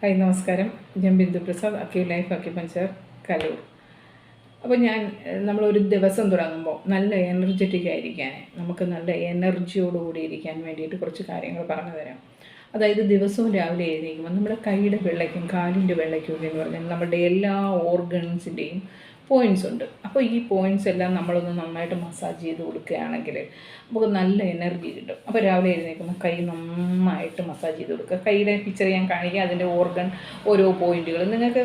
Hi നമസ്കാരം. ഞാൻ Bindu Prasad, acu life acupuncture Kaloor. അപ്പോൾ നമ്മളൊരു ദിവസം തുടങ്ങുമ്പോൾ നല്ല എനർജറ്റിക് ആയിരിക്കാൻ, നമുക്ക് നല്ല എനർജിയോടുകൂടി ഇരിക്കാൻ വേണ്ടിയിട്ട് കുറച്ച് കാര്യങ്ങൾ പറഞ്ഞു തരാം. അതായത് ദിവസവും രാവിലെ എഴുന്നേൽക്കുമ്പോൾ നമ്മുടെ കൈയുടെ വെള്ളയ്ക്കും കാലിൻ്റെ വെള്ളയ്ക്കും ഒക്കെ എന്ന് പറഞ്ഞാൽ നമ്മുടെ എല്ലാ ഓർഗൻസിൻ്റെയും പോയിൻറ്റ്സ് ഉണ്ട്. അപ്പോൾ ഈ പോയിൻറ്റ്സ് എല്ലാം നമ്മളൊന്ന് നന്നായിട്ട് മസാജ് ചെയ്ത് കൊടുക്കുകയാണെങ്കിൽ നമുക്ക് നല്ല എനർജി കിട്ടും. അപ്പോൾ രാവിലെ എഴുന്നേൽക്കുമ്പോൾ കൈ നന്നായിട്ട് മസാജ് ചെയ്ത് കൊടുക്കുക. കൈയുടെ പിക്ചർ ഞാൻ കാണിക്കുക, അതിൻ്റെ ഓരോ പോയിൻറ്റുകൾ നിങ്ങൾക്ക്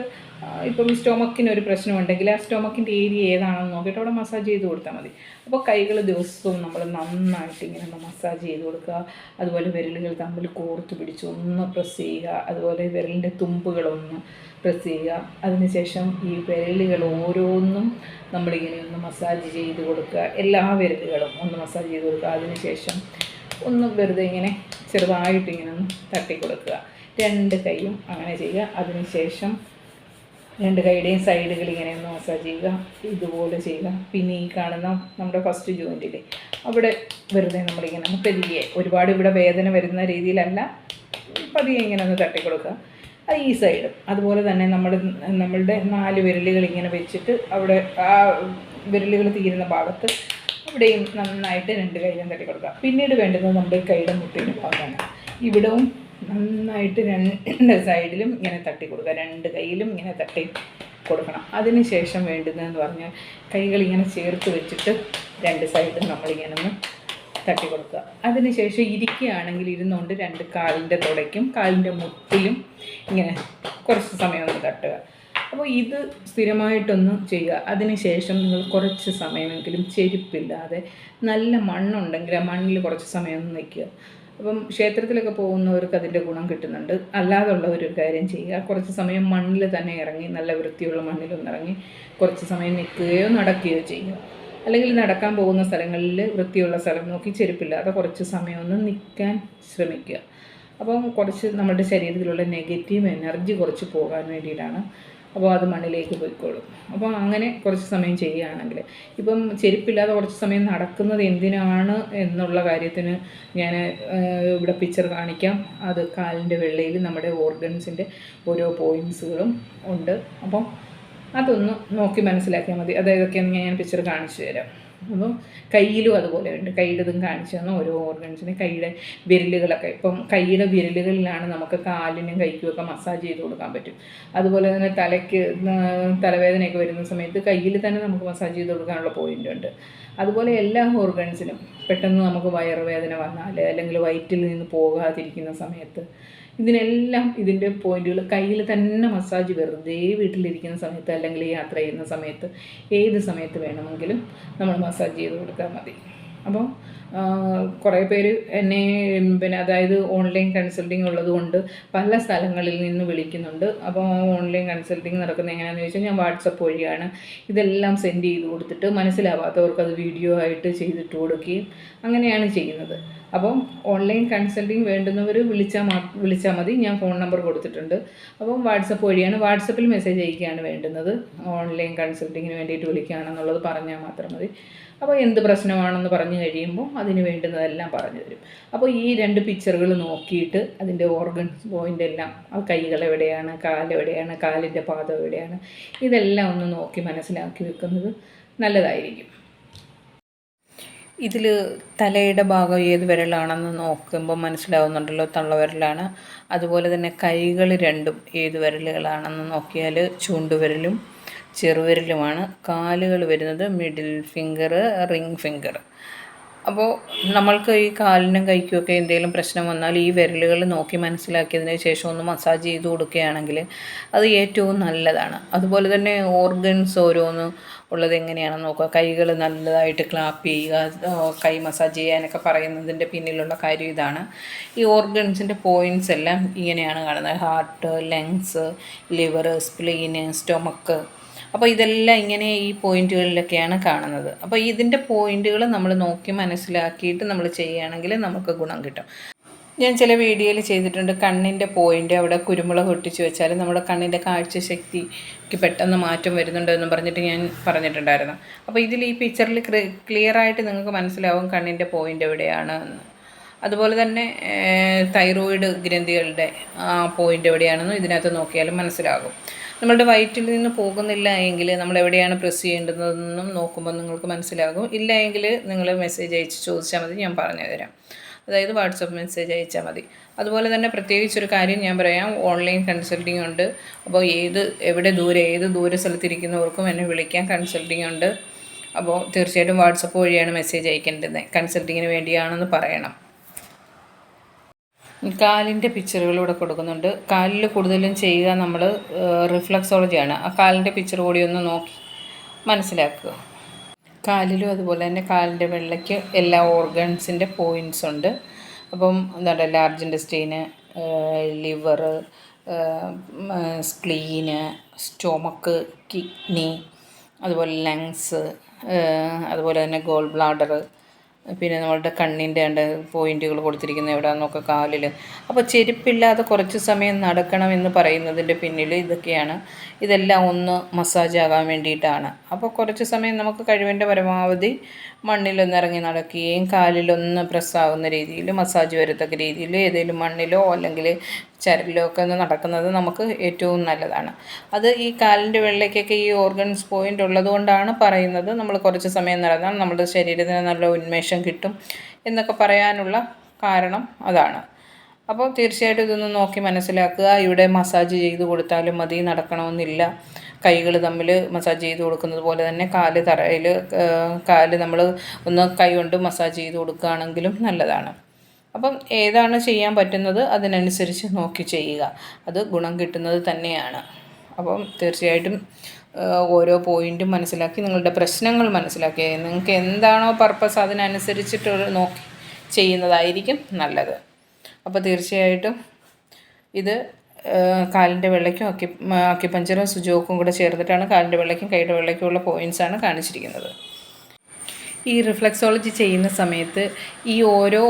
ഇപ്പം സ്റ്റൊമക്കിനൊരു പ്രശ്നമുണ്ടെങ്കിൽ ആ സ്റ്റൊമക്കിൻ്റെ ഏരിയ ഏതാണെന്ന് നോക്കിയിട്ട് അവിടെ മസാജ് ചെയ്ത് കൊടുത്താൽ മതി. അപ്പോൾ കൈകൾ ദിവസവും നമ്മൾ നന്നായിട്ട് ഇങ്ങനെ ഒന്ന് മസാജ് ചെയ്ത് കൊടുക്കുക. അതുപോലെ വിരലുകൾ തമ്മിൽ കോർത്ത് പിടിച്ച് ഒന്ന് പ്രസ് ചെയ്യുക. അതുപോലെ വിരലിൻ്റെ തുമ്പുകളൊന്ന് പ്രസ് ചെയ്യുക. അതിനുശേഷം ഈ വിരലുകൾ ഓരോന്നും നമ്മളിങ്ങനെ ഒന്ന് മസാജ് ചെയ്ത് കൊടുക്കുക. എല്ലാ വിരലുകളും ഒന്ന് മസാജ് ചെയ്ത് കൊടുക്കുക. അതിനുശേഷം ഒന്ന് വെറുതെ ഇങ്ങനെ ചെറുതായിട്ട് ഇങ്ങനെ ഒന്ന് തട്ടി കൊടുക്കുക. രണ്ട് കൈയും അങ്ങനെ ചെയ്യുക. അതിനുശേഷം രണ്ട് കൈയുടെയും സൈഡുകൾ ഇങ്ങനെ ഒന്ന് മസാജ് ചെയ്യുക. ഇതുപോലെ ചെയ്യുക. പിന്നെ ഈ കാണുന്ന നമ്മുടെ ഫസ്റ്റ് ജോയിൻറ്റിൽ അവിടെ വെറുതെ നമ്മളിങ്ങനെ പതിയെ, ഒരുപാട് ഇവിടെ വേദന വരുന്ന രീതിയിലല്ല, പതിയെ ഇങ്ങനെ ഒന്ന് തട്ടിക്കൊടുക്കുക. അത് ഈ സൈഡും അതുപോലെ തന്നെ നമ്മളുടെ 4 വിരലുകൾ ഇങ്ങനെ വെച്ചിട്ട് അവിടെ ആ വിരലുകൾ തീരുന്ന ഭാഗത്ത് അവിടെയും നന്നായിട്ട് 2 കൈയിലും തട്ടിക്കൊടുക്കുക. പിന്നീട് വേണ്ടുന്നത് നമ്മുടെ കൈയുടെ മുട്ടിൻ്റെ ഭാഗമാണ്. ഇവിടവും നന്നായിട്ട് 2 സൈഡിലും ഇങ്ങനെ തട്ടി കൊടുക്കുക. 2 കൈയിലും ഇങ്ങനെ തട്ടി കൊടുക്കണം. അതിന് ശേഷം വേണ്ടുന്നതെന്ന് പറഞ്ഞാൽ കൈകൾ ഇങ്ങനെ ചേർത്ത് വെച്ചിട്ട് 2 സൈഡും നമ്മളിങ്ങനെ ഒന്ന് തട്ടി കൊടുക്കുക. അതിന് ശേഷം ഇരിക്കുകയാണെങ്കിൽ ഇരുന്നുകൊണ്ട് 2 കാലിൻ്റെ തുടയ്ക്കും കാലിൻ്റെ മുട്ടിലും ഇങ്ങനെ കുറച്ച് സമയം ഒന്ന് തട്ടുക. അപ്പോൾ ഇത് സ്ഥിരമായിട്ടൊന്ന് ചെയ്യുക. അതിന് ശേഷം നിങ്ങൾ കുറച്ച് സമയമെങ്കിലും ചെരുപ്പില്ലാതെ നല്ല മണ്ണുണ്ടെങ്കിൽ ആ മണ്ണിൽ കുറച്ച് സമയം ഒന്ന് നിൽക്കുക. അപ്പം ക്ഷേത്രത്തിലൊക്കെ പോകുന്നവർക്ക് അതിൻ്റെ ഗുണം കിട്ടുന്നുണ്ട്. അല്ലാതുള്ളവരൊരു കാര്യം ചെയ്യുക, കുറച്ച് സമയം മണ്ണിൽ തന്നെ ഇറങ്ങി, നല്ല വൃത്തിയുള്ള മണ്ണിലൊന്നിറങ്ങി കുറച്ച് സമയം നിൽക്കുകയോ നടക്കുകയോ ചെയ്യുക. അല്ലെങ്കിൽ നടക്കാൻ പോകുന്ന സ്ഥലങ്ങളിൽ വൃത്തിയുള്ള സ്ഥലം നോക്കി ചെരുപ്പില്ലാതെ കുറച്ച് സമയം ഒന്ന് നിൽക്കാൻ ശ്രമിക്കുക. അപ്പം കുറച്ച് നമ്മുടെ ശരീരത്തിലുള്ള നെഗറ്റീവ് എനർജി കുറച്ച് പോകാൻ വേണ്ടിയിട്ടാണ്. അപ്പോൾ അത് മണ്ണിലേക്ക് പോയിക്കോളും. അപ്പോൾ അങ്ങനെ കുറച്ച് സമയം ചെയ്യുകയാണെങ്കിൽ, ഇപ്പം ചെരുപ്പില്ലാതെ കുറച്ച് സമയം നടക്കുന്നത് എന്തിനാണ് എന്നുള്ള കാര്യത്തിന് ഞാൻ ഇവിടെ പിക്ചർ കാണിക്കാം. അത് കാലിൻ്റെ വെള്ളയിൽ നമ്മുടെ ഓർഗൻസിൻ്റെ ഓരോ പോയിൻറ്റ്സുകളും ഉണ്ട്. അപ്പം അതൊന്ന് നോക്കി മനസ്സിലാക്കിയാൽ മതി. അതായതൊക്കെയെന്ന് ഞാൻ പിക്ചർ കാണിച്ചു തരാം. അപ്പം കയ്യിലും അതുപോലെ ഉണ്ട്. കൈയുടേതും കാണിച്ചു തന്ന ഓരോ ഓർഗൻസിന് കൈയുടെ വിരലുകളൊക്കെ, ഇപ്പം കൈയുടെ വിരലുകളിലാണ് നമുക്ക് കാലിനും കൈക്കുമൊക്കെ മസാജ് ചെയ്ത് കൊടുക്കാൻ പറ്റും. അതുപോലെ തന്നെ തലവേദനയൊക്കെ വരുന്ന സമയത്ത് കയ്യിൽ തന്നെ നമുക്ക് മസാജ് ചെയ്ത് കൊടുക്കാനുള്ള പോയിൻ്റ് ഉണ്ട്. അതുപോലെ എല്ലാ ഓർഗൻസിനും പെട്ടെന്ന് നമുക്ക് വയറുവേദന വന്നാൽ, അല്ലെങ്കിൽ വയറ്റിൽ നിന്ന് പോകാതിരിക്കുന്ന സമയത്ത്, ഇതിനെല്ലാം ഇതിൻ്റെ പോയിൻറ്റുകൾ കയ്യിൽ തന്നെ മസാജ് വെറുതെ വീട്ടിലിരിക്കുന്ന സമയത്ത്, അല്ലെങ്കിൽ യാത്ര ചെയ്യുന്ന സമയത്ത്, ഏത് സമയത്ത് വേണമെങ്കിലും നമ്മൾ മസാജ് ചെയ്ത് കൊടുത്താൽ മതി. അപ്പോൾ കുറേ പേര് എന്നെ അതായത് ഓൺലൈൻ കൺസൾട്ടിങ് ഉള്ളതുകൊണ്ട് പല സ്ഥലങ്ങളിൽ നിന്ന് വിളിക്കുന്നുണ്ട്. അപ്പോൾ ഓൺലൈൻ കൺസൾട്ടിങ് നടക്കുന്നത് എങ്ങനെയാണെന്ന് ചോദിച്ചാൽ ഞാൻ വാട്സപ്പ് വഴിയാണ് ഇതെല്ലാം സെൻഡ് ചെയ്ത് കൊടുത്തിട്ട് മനസ്സിലാവാത്തവർക്ക് അത് വീഡിയോ ആയിട്ട് ചെയ്തിട്ട് കൊടുക്കുകയും അങ്ങനെയാണ് ചെയ്യുന്നത്. അപ്പം ഓൺലൈൻ കൺസൾട്ടിങ് വേണ്ടുന്നവർ വിളിച്ചാൽ മതി. ഞാൻ ഫോൺ നമ്പർ കൊടുത്തിട്ടുണ്ട്. അപ്പം വാട്സപ്പ് വഴിയാണ്, വാട്സപ്പിൽ മെസ്സേജ് അയക്കുകയാണ് വേണ്ടുന്നത്. ഓൺലൈൻ കൺസൾട്ടിങ്ങിന് വേണ്ടിയിട്ട് വിളിക്കുകയാണെന്നുള്ളത് പറഞ്ഞാൽ മാത്രം മതി. അപ്പോൾ എന്ത് പ്രശ്നമാണെന്ന് പറഞ്ഞു കഴിയുമ്പോൾ അതിന് വേണ്ടുന്നതെല്ലാം പറഞ്ഞു തരും. അപ്പോൾ ഈ 2 പിക്ചറുകൾ നോക്കിയിട്ട് അതിൻ്റെ ഓർഗൻസ് പോയിൻ്റ് എല്ലാം, കൈകൾ എവിടെയാണ്, കാലെവിടെയാണ്, കാലിൻ്റെ പാദം എവിടെയാണ്, ഇതെല്ലാം ഒന്ന് നോക്കി മനസ്സിലാക്കി വെക്കുന്നത് നല്ലതായിരിക്കും. ഇതിൽ തലയുടെ ഭാഗം ഏത് വിരലാണെന്ന് നോക്കുമ്പോൾ മനസ്സിലാവുന്നുണ്ടല്ലോ, തള്ളവിരലാണ്. അതുപോലെ തന്നെ കൈകൾ രണ്ടും ഏത് വിരലുകളാണെന്ന് നോക്കിയാൽ ചൂണ്ടുവിരലും ചെറുവിരലുമാണ്. കാലുകൾ വരുന്നത് മിഡിൽ ഫിംഗർ, റിംഗ് ഫിംഗർ. അപ്പോൾ നമ്മൾക്ക് ഈ കാലിനും കൈക്കുമൊക്കെ എന്തെങ്കിലും പ്രശ്നം വന്നാൽ ഈ വിരലുകൾ നോക്കി മനസ്സിലാക്കിയതിന് ശേഷം ഒന്ന് മസാജ് ചെയ്ത് കൊടുക്കുകയാണെങ്കിൽ അത് ഏറ്റവും നല്ലതാണ്. അതുപോലെ തന്നെ ഓർഗൻസ് ഓരോന്ന് ഉള്ളത് എങ്ങനെയാണെന്ന് നോക്കുക. കൈകൾ നല്ലതായിട്ട് ക്ലാപ്പ് ചെയ്യുക, കൈ മസാജ് ചെയ്യാനൊക്കെ പറയുന്നതിൻ്റെ പിന്നിലുള്ള കാര്യം ഇതാണ്. ഈ ഓർഗൻസിൻ്റെ പോയിൻറ്റ്സ് എല്ലാം ഇങ്ങനെയാണ് കാണുന്നത്: ഹാർട്ട്, ലങ്സ്, ലിവർ, സ്പ്ലീന്, സ്റ്റൊമക്ക്. അപ്പോൾ ഇതെല്ലാം ഇങ്ങനെ ഈ പോയിൻറ്റുകളിലൊക്കെയാണ് കാണുന്നത്. അപ്പോൾ ഇതിൻ്റെ പോയിൻറ്റുകൾ നമ്മൾ നോക്കി മനസ്സിലാക്കിയിട്ട് നമ്മൾ ചെയ്യുകയാണെങ്കിൽ നമുക്ക് ഗുണം കിട്ടും. ഞാൻ ചില വീഡിയോയിൽ ചെയ്തിട്ടുണ്ട്, കണ്ണിൻ്റെ പോയിൻ്റ് അവിടെ കുരുമുളക് ഒട്ടിച്ച് വെച്ചാൽ നമ്മുടെ കണ്ണിൻ്റെ കാഴ്ചശക്തിക്ക് പെട്ടെന്ന് മാറ്റം വരുന്നുണ്ടെന്ന് പറഞ്ഞിട്ട് ഞാൻ പറഞ്ഞിട്ടുണ്ടായിരുന്നു. അപ്പോൾ ഇതിൽ ഈ പിക്ചറിൽ ക്ലിയറായിട്ട് നിങ്ങൾക്ക് മനസ്സിലാവും കണ്ണിൻ്റെ പോയിൻ്റ് എവിടെയാണ് എന്ന്. അതുപോലെ തന്നെ തൈറോയിഡ് ഗ്രന്ഥികളുടെ പോയിൻ്റ് എവിടെയാണെന്നും ഇതിനകത്ത് നോക്കിയാലും മനസ്സിലാകും. നമ്മളുടെ വയറ്റിൽ നിന്ന് പോകുന്നില്ല എങ്കിൽ നമ്മൾ എവിടെയാണ് പ്രസ് ചെയ്യേണ്ടതെന്നും നോക്കുമ്പോൾ നിങ്ങൾക്ക് മനസ്സിലാകും. ഇല്ല എങ്കിൽ നിങ്ങൾ മെസ്സേജ് അയച്ച് ചോദിച്ചാൽ മതി, ഞാൻ പറഞ്ഞു തരാം. അതായത് വാട്സപ്പ് മെസ്സേജ് അയച്ചാൽ മതി. അതുപോലെ തന്നെ പ്രത്യേകിച്ചൊരു കാര്യം ഞാൻ പറയാം, ഓൺലൈൻ കൺസൾട്ടിംഗ് ഉണ്ട്. അപ്പോൾ ഏത് ദൂരെ സ്ഥലത്തിരിക്കുന്നവർക്കും എന്നെ വിളിക്കാം, കൺസൾട്ടിംഗ് ഉണ്ട്. അപ്പോൾ തീർച്ചയായിട്ടും വാട്സപ്പ് വഴിയാണ് മെസ്സേജ് അയക്കേണ്ടത്. കൺസൾട്ടിങ്ങിന് വേണ്ടിയാണെന്ന് പറയണം. കാലിൻ്റെ പിക്ചറുകളിലൂടെ കൊടുക്കുന്നുണ്ട്. കാലിൽ കൂടുതലും ചെയ്യുക നമ്മൾ റിഫ്ലക്സോളജിയാണ്. ആ കാലിൻ്റെ പിക്ചർ കൂടി ഒന്ന് നോക്കി മനസ്സിലാക്കുക. കാലിലും അതുപോലെ തന്നെ കാലിൻ്റെ വെള്ളയ്ക്ക് എല്ലാ ഓർഗൻസിൻ്റെ പോയിൻറ്റ്സ് ഉണ്ട്. അപ്പം എന്താണ് ലാർജ് ഇൻറ്റസ്റ്റൈന്, ലിവർ, സ്പ്ലീന്, സ്റ്റൊമക്ക്, കിഡ്നി, അതുപോലെ ലങ്സ്, അതുപോലെ തന്നെ ഗോൾ ബ്ലാഡർ, പിന്നെ നമ്മളുടെ കണ്ണിൻ്റെ പോയിൻറ്റുകൾ കൊടുത്തിരിക്കുന്നത് എവിടെയാണെന്നൊക്കെ കാലിൽ. അപ്പോൾ ചെരുപ്പില്ലാതെ കുറച്ച് സമയം നടക്കണമെന്ന് പറയുന്നതിൻ്റെ പിന്നിൽ ഇതൊക്കെയാണ്. ഇതെല്ലാം ഒന്ന് മസാജ് ആകാൻ വേണ്ടിയിട്ടാണ്. അപ്പോൾ കുറച്ച് സമയം നമുക്ക് കഴിവിൻ്റെ പരമാവധി മണ്ണിലൊന്നിറങ്ങി നടക്കുകയും കാലിലൊന്ന് പ്രസ്സാകുന്ന രീതിയിൽ മസാജ് വരത്തക്ക രീതിയിൽ ഏതെങ്കിലും മണ്ണിലോ അല്ലെങ്കിൽ ചരലിലോ ഒക്കെ ഒന്ന് നടക്കുന്നത് നമുക്ക് ഏറ്റവും നല്ലതാണ്. അത് ഈ കാലിൻ്റെ വെള്ളയ്ക്കൊക്കെ ഈ ഓർഗൻസ് പോയിൻ്റ് ഉള്ളതുകൊണ്ടാണ് പറയുന്നത് നമ്മൾ കുറച്ച് സമയം നടന്നാൽ നമ്മുടെ ശരീരത്തിന് നല്ല ഉന്മേഷം കിട്ടും എന്നൊക്കെ പറയാനുള്ള കാരണം അതാണ്. അപ്പോൾ തീർച്ചയായിട്ടും ഇതൊന്ന് നോക്കി മനസ്സിലാക്കുക. ഇവിടെ മസാജ് ചെയ്ത് കൊടുത്താലും മതി, നടക്കണമെന്നില്ല. കൈകൾ തമ്മിൽ മസാജ് ചെയ്ത് കൊടുക്കുന്നത് പോലെ തന്നെ കാല് നമ്മൾ ഒന്ന് കൈ കൊണ്ട് മസാജ് ചെയ്ത് കൊടുക്കുകയാണെങ്കിലും നല്ലതാണ്. അപ്പം ഏതാണ് ചെയ്യാൻ പറ്റുന്നത് അതിനനുസരിച്ച് നോക്കി ചെയ്യുക, അത് ഗുണം കിട്ടുന്നത് തന്നെയാണ്. അപ്പം തീർച്ചയായിട്ടും ഓരോ പോയിൻറ്റും മനസ്സിലാക്കി നിങ്ങളുടെ പ്രശ്നങ്ങൾ മനസ്സിലാക്കി നിങ്ങൾക്ക് എന്താണോ പർപ്പസ് അതിനനുസരിച്ചിട്ട് നോക്കി ചെയ്യുന്നതായിരിക്കും നല്ലത്. അപ്പോൾ തീർച്ചയായിട്ടും ഇത് കാലിൻ്റെ വെള്ളയ്ക്കും അക്യുപഞ്ചറും സുജോക്കും കൂടെ ചേർന്നിട്ടാണ് കാലിൻ്റെ വെള്ളയ്ക്കും കൈയുടെ വെള്ളയ്ക്കുമുള്ള പോയിൻറ്റ്സാണ് കാണിച്ചിരിക്കുന്നത്. ഈ റിഫ്ലക്സോളജി ചെയ്യുന്ന സമയത്ത് ഈ ഓരോ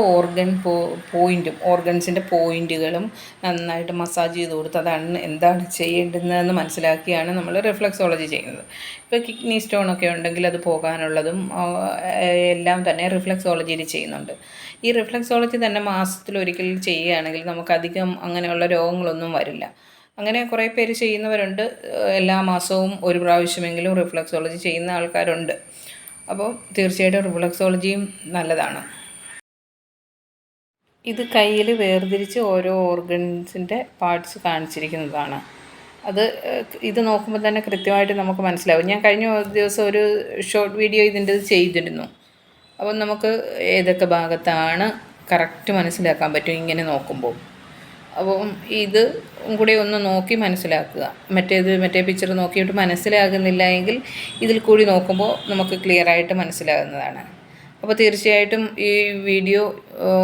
ഓർഗൻസിൻ്റെ പോയിൻറ്റുകളും നന്നായിട്ട് മസാജ് ചെയ്ത് കൊടുത്ത് അതാണ് എന്താണ് ചെയ്യേണ്ടതെന്ന് മനസ്സിലാക്കിയാണ് നമ്മൾ റിഫ്ലക്സോളജി ചെയ്യുന്നത്. ഇപ്പോൾ കിഡ്നി സ്റ്റോണൊക്കെ ഉണ്ടെങ്കിൽ അത് പോകാനുള്ളതും എല്ലാം തന്നെ റിഫ്ലക്സോളജിയിൽ ചെയ്യുന്നുണ്ട്. ഈ റിഫ്ലക്സോളജി തന്നെ മാസത്തിലൊരിക്കൽ ചെയ്യുകയാണെങ്കിൽ നമുക്കധികം അങ്ങനെയുള്ള രോഗങ്ങളൊന്നും വരില്ല. അങ്ങനെ കുറേ പേര് ചെയ്യുന്നവരുണ്ട്. എല്ലാ മാസവും ഒരു പ്രാവശ്യമെങ്കിലും റിഫ്ലക്സോളജി ചെയ്യുന്ന ആൾക്കാരുണ്ട്. അപ്പോൾ തീർച്ചയായിട്ടും റിഫ്ലക്സോളജിയും നല്ലതാണ്. ഇത് കയ്യിൽ വേർതിരിച്ച് ഓരോ ഓർഗൻസിൻ്റെ പാർട്സ് കാണിച്ചിരിക്കുന്നതാണ്. ഇത് നോക്കുമ്പോൾ തന്നെ കൃത്യമായിട്ട് നമുക്ക് മനസ്സിലാവും. ഞാൻ കഴിഞ്ഞ ദിവസം ഒരു ഷോർട്ട് വീഡിയോ ഇതിൻ്റെ ചെയ്തിരുന്നു. അപ്പം നമുക്ക് ഏതൊക്കെ ഭാഗത്താണ് കറക്റ്റ് മനസ്സിലാക്കാൻ പറ്റും ഇങ്ങനെ നോക്കുമ്പോൾ. അപ്പം ഇത് കൂടെ ഒന്ന് നോക്കി മനസ്സിലാക്കുക. മറ്റേ പിക്ചർ നോക്കിയിട്ട് മനസ്സിലാകുന്നില്ല എങ്കിൽ ഇതിൽ കൂടി നോക്കുമ്പോൾ നമുക്ക് ക്ലിയറായിട്ട് മനസ്സിലാകുന്നതാണ്. അപ്പോൾ തീർച്ചയായിട്ടും ഈ വീഡിയോ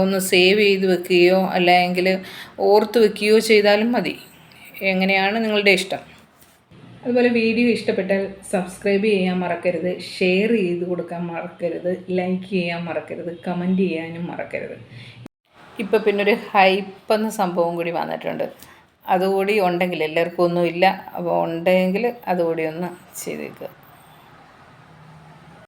ഒന്ന് സേവ് ചെയ്ത് വെക്കുകയോ അല്ലെങ്കിൽ ഓർത്ത് വെക്കുകയോ ചെയ്താലും മതി. എങ്ങനെയാണ് നിങ്ങളുടെ ഇഷ്ടം. അതുപോലെ വീഡിയോ ഇഷ്ടപ്പെട്ടാൽ സബ്സ്ക്രൈബ് ചെയ്യാൻ മറക്കരുത്, ഷെയർ ചെയ്ത് കൊടുക്കാൻ മറക്കരുത്, ലൈക്ക് ചെയ്യാൻ മറക്കരുത്, കമൻറ്റ് ചെയ്യാനും മറക്കരുത്. ഇപ്പോൾ പിന്നൊരു ഹൈപ്പ് എന്ന സംഭവം കൂടി വന്നിട്ടുണ്ട്. അതുകൂടി ഉണ്ടെങ്കിൽ എല്ലാവർക്കും ഒന്നുമില്ല, അപ്പോൾ ഉണ്ടെങ്കിൽ അതുകൂടി ഒന്ന് ചെയ്തേക്കുക.